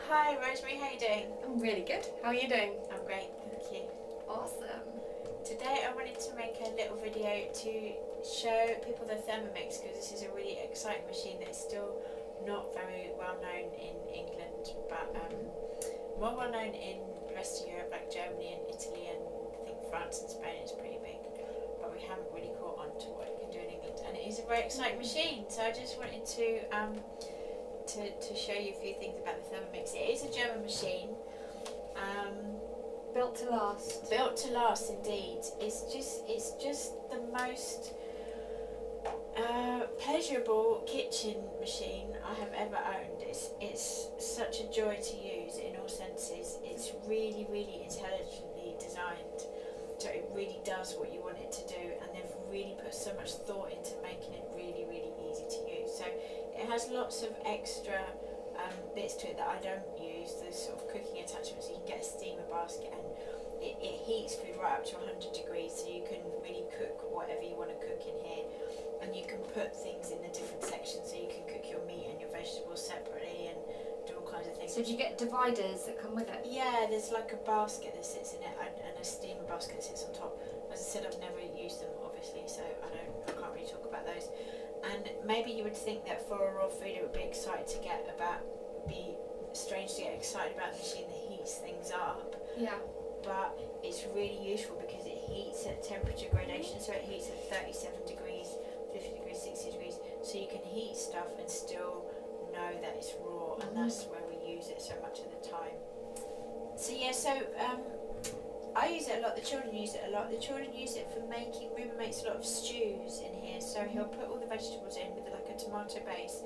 Hi Rosemary, how are you doing? I'm really good. How are you doing? I'm great, thank you. Awesome. Today I wanted to make a little video to show people the Thermomix because this is a really exciting machine that is still not very well known in England, but more well known in the rest of Europe like Germany and Italy and I think France and Spain is pretty big, but we haven't really caught on to what it can do in England, and it is a very exciting machine. So I just wanted to show you a few things about the Thermomix. It is a German machine. Built to last. Built to last, indeed. It's just the most pleasurable kitchen machine I have ever owned. It's such a joy to use in all senses. It's really, really intelligently designed, so it really does what you want it to do, and they've really put so much thought into making it really, really easy to use. So it has lots of extra bits to it that I don't use, the sort of cooking attachments. You can get a steamer basket, and it heats food right up to 100 degrees, so you can really cook whatever you want to cook in here, and you can put things in the different sections, so you can cook your meat and your vegetables separately and do all kinds of things. So do you get dividers that come with it? Yeah, there's like a basket that sits in it and a steamer basket that sits on top. As I said, I've never used them obviously, so I can't really talk about those. And maybe you would think that for a raw food it would be strange to get excited about a machine that heats things up. Yeah. But it's really useful because it heats at temperature gradation, so it heats at 37 degrees, 50 degrees, 60 degrees, so you can heat stuff and still know that it's raw, and that's where we use it so much of the time. So yeah, I use it a lot, the children use it a lot. The children use it for making, Ruben makes a lot of stews in here, so he'll put all the vegetables in with like a tomato base,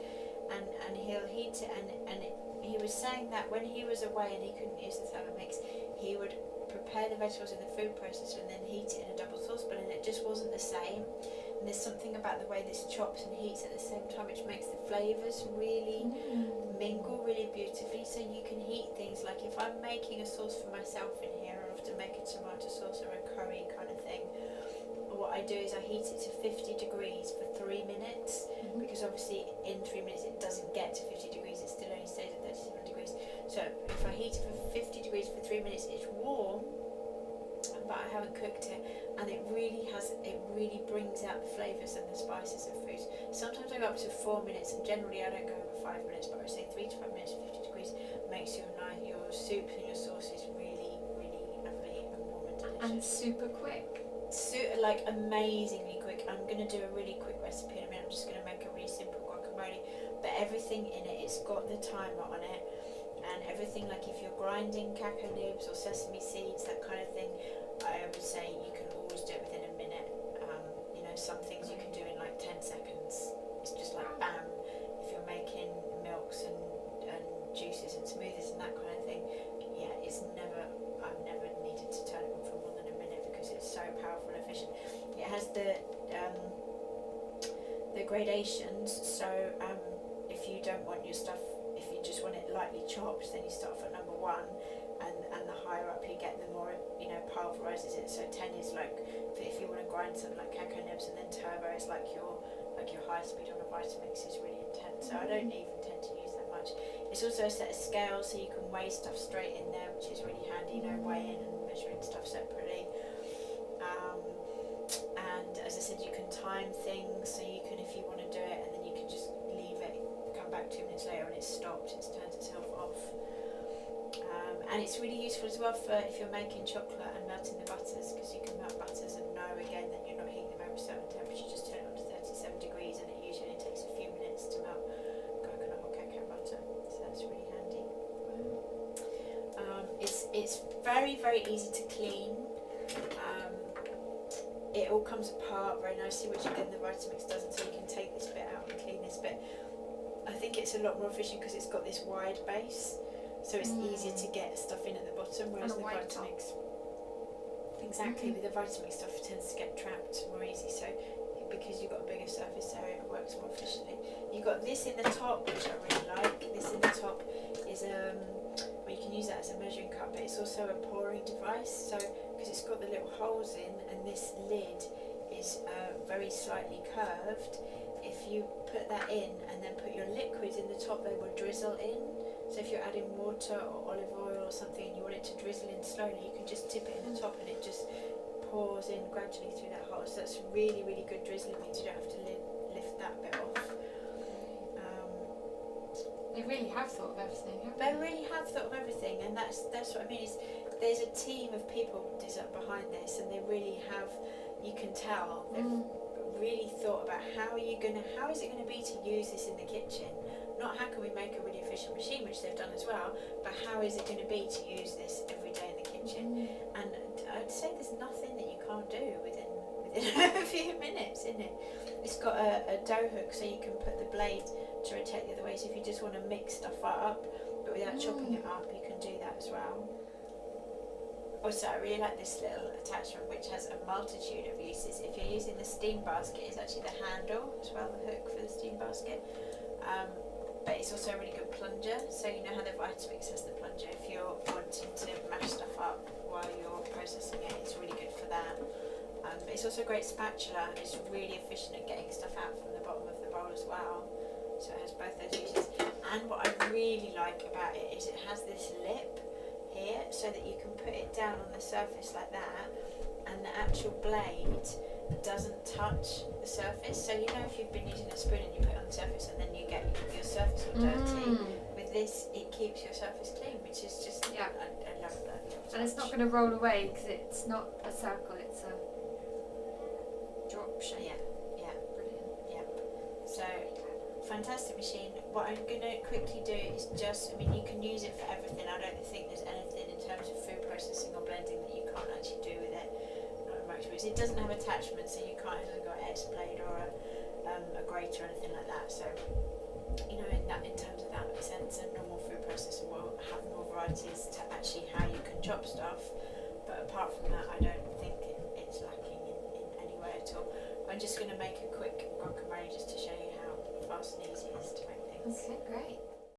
and he'll heat it, and he was saying that when he was away and he couldn't use the Thermomix, he would prepare the vegetables in the food processor and then heat it in a double saucepan, and it just wasn't the same. And there's something about the way this chops and heats at the same time which makes the flavours really mingle really beautifully. So you can heat things, like if I'm making a sauce for myself in here, I often make a tomato sauce or a curry kind of thing. What I do is I heat it to 50 degrees for 3 minutes, because obviously in 3 minutes it doesn't get to 50 degrees, it still only stays at 37 degrees. So if I heat it for 50 degrees for 3 minutes, it's warm, but I haven't cooked it, and it really brings out the flavours and the spices of foods. Sometimes I go up to 4 minutes, and generally I don't go over 5 minutes, but I would say 3 to 5 minutes at 50 degrees makes your soup and your sauces really, really lovely and warm and delicious. And super quick. Like amazingly quick. I'm going to do a really quick recipe in a minute. I'm just going to make a really simple guacamole, but everything in it, it's got the timer on it, and everything, like if you're grinding cacao nibs or sesame seeds, that kind of thing, I would say you can always do it within a minute. Some things you can do in like 10 seconds. It's just like bam. If you're making milks and juices and smoothies and that kind of thing, yeah, I've never needed to turn it on for more than a minute because it's so powerful and efficient. It has the gradations, so if you don't want your stuff, if you just want it lightly chopped, then you start at number 1, and the higher up you get, the more it pulverizes it. So 10 is like if you want to grind something like cacao nibs, and then turbo is like your high speed on a Vitamix is really intense. So I don't even tend to use that much. It's also a set of scales, so you can weigh stuff straight in there, which is really handy. Weighing and measuring stuff separately. And as I said, you can time things, so you can, if you want to do it, and then you can just leave it, come back 2 minutes later and it's stopped, it's turned itself off. And it's really useful as well for if you're making chocolate and melting the butters, because you can melt butters and know again that you're not heating them over a certain temperature. Just turn it on to 37 degrees, and it usually takes a few minutes to melt coconut or cacao butter, so that's really handy. It's very, very easy to clean. It all comes apart very nicely, which again the Vitamix doesn't, so you can take this bit out and clean this bit. I think it's a lot more efficient because it's got this wide base, so it's easier to get stuff in at the bottom, whereas the Vitamix, with the Vitamix stuff tends to get trapped more easy, so because you've got a bigger surface area, it works more efficiently. You've got this in the top, which I really like. This in the top is well, you can use that as a measuring cup, but it's also a pouring device, so because it's got the little holes in, and this lid is very slightly curved. If you put that in and then put your liquids in the top, they will drizzle in, So if you're adding water or olive oil or something and you want it to drizzle in slowly, you can just tip it in the top and it just pours in gradually through that hole. So that's really, really good drizzling, means you don't have to lift that bit off. They really have thought of everything, haven't They really have thought of everything, and that's what I mean. Is there's a team of people behind this, and they really have. You can tell they've really thought about how is it going to be to use this in the kitchen? Not how can we make a really efficient machine, which they've done as well, but how is it going to be to use this every day in the kitchen? And I'd say there's nothing that you can't do within a few minutes, isn't it? It's got a dough hook, so you can put the blade to rotate the other way. So if you just want to mix stuff up, but without chopping it up, you can do that as well. Also, I really like this little attachment, which has a multitude of uses. If you're using the steam basket, it's actually the handle as well, the hook for the steam basket. But it's also a really good plunger. So you know how the Vitamix has the plunger. If you're wanting to mash stuff up while you're processing it, it's really good for that. But it's also a great spatula, and it's really efficient at getting stuff out from the bottom of the bowl as well. So it has both those uses. And what I really like about it is it has this lip here, so that you can put it down on the surface like that, and the actual blade doesn't touch the surface. So you know, if you've been using a spoon and you put it on the surface and then you get your surface all dirty, with this it keeps your surface clean, which is just, I love that. And it's not going to roll away because it's not a circle, it's a drop shape. Yeah. Brilliant. Yep. So, fantastic machine. What I'm going to quickly do is you can use it for everything. I don't think there's anything in terms of food processing or blending that you can't actually do with it. Not in my experience. It doesn't have attachments, so you can't. It hasn't got an X blade or a grater or anything like that. So, in terms of that sense, a normal food processor will have more varieties to actually how you can chop stuff. But apart from that, I don't think it's lacking in any way at all. I'm just going to make a quick guacamole just to show you how fast and easy it is to make things. Okay, great.